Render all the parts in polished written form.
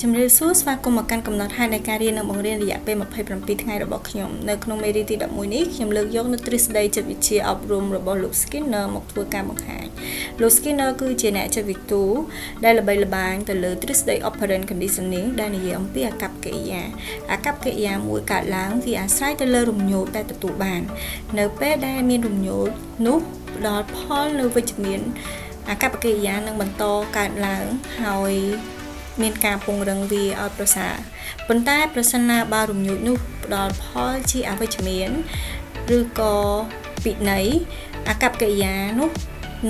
ជំរាបសួរស្វាគមន៍មកកាន់កំណត់ហេតុនៃការរៀននិងបង្រៀនរយៈពេល27ថ្ងៃរបស់ខ្ញុំនៅក្នុងមេរៀនទី11នេះខ្ញុំលើកយកនូវទ្រឹស្ដីចិត្តវិទ្យាអប់រំរបស់លោក Skinner មកធ្វើការបង្ហាញលោក Skinner គឺជាអ្នកចិត្តវិទូដែលល្បីល្បាញទៅលើទ្រឹស្ដី operant conditioning ដែលនិយាយអំពីអាកប្បកិរិយាមួយកើតឡើងវាអាស្រ័យទៅលើរំញោចដែលទទួលបាននៅពេលដែលមានរំញោចនោះផ្ដល់ផលនៅវិជ្ជមានអាកប្បកិរិយានឹងបន្តកើតឡើងហើយមានការពង្រឹងវាឲ្យប្រសើរប៉ុន្តែប្រសិនណាបើរំញោចនោះផ្ដល់ផលជាអវិជ្ជមានឬក៏ពិន័យអាកប្បកិរិយានោះ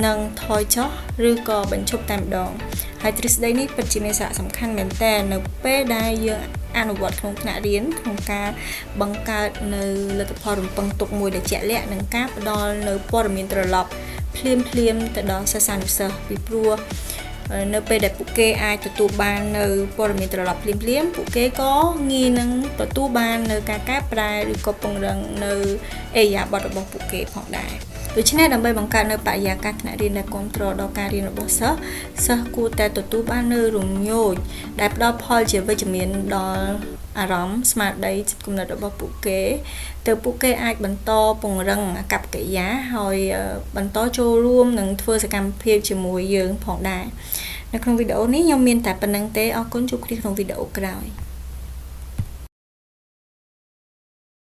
នឹងថយចុះឬក៏បញ្ឈប់តែម្ដងហើយទ្រឹស្ដីនេះពិតជាមានសារៈសំខាន់មែនទែននៅពេលដែលយើងអនុវត្តក្នុងថ្នាក់រៀនក្នុងការបង្កើតនៅលទ្ធផលរំពឹងទុកមួយដែលជាក់លាក់និងការផ្ដល់នៅព័ត៌មានត្រឡប់ភ្លាមទៅដល់សិស្សានុសិស្សពីព្រោះនៅពេលដែលពួកគេអាចទទួលបាននៅព័ត៌មានត្រឡប់ភ្លាមពួកគេក៏ងាយនឹងទទួលបាននៅការកែប្រែឬក៏ពង្រឹងនៅអេយ៉ាបទរបស់ពួកគេផងដែរដូច្នេះដើម្បីបង្កើតនៅបរិយាកាសថ្នាក់រៀនដែលគ្រប់គ្រងដល់ការរៀនរបស់សិស្សគួរតែទទួលបាននៅរំញោចដែលផ្ដល់ផលជាវិជ្ជមានដល់អារម្មណ៍ស្មារតីចិត្តគំនិតរបស់ពួកគេទើបពួកគេអាចបន្តពង្រឹងអាកប្បកិរិយាហើយបន្តចូលរួមនិងធ្វើសកម្មភាពជាមួយយើងផងដែរនៅក្នុងវីដេអូនេះខ្ញុំមានតែប៉ុណ្្នឹងទេអរគុណជួបគ្នាក្នុងវីដេអូក្រោយ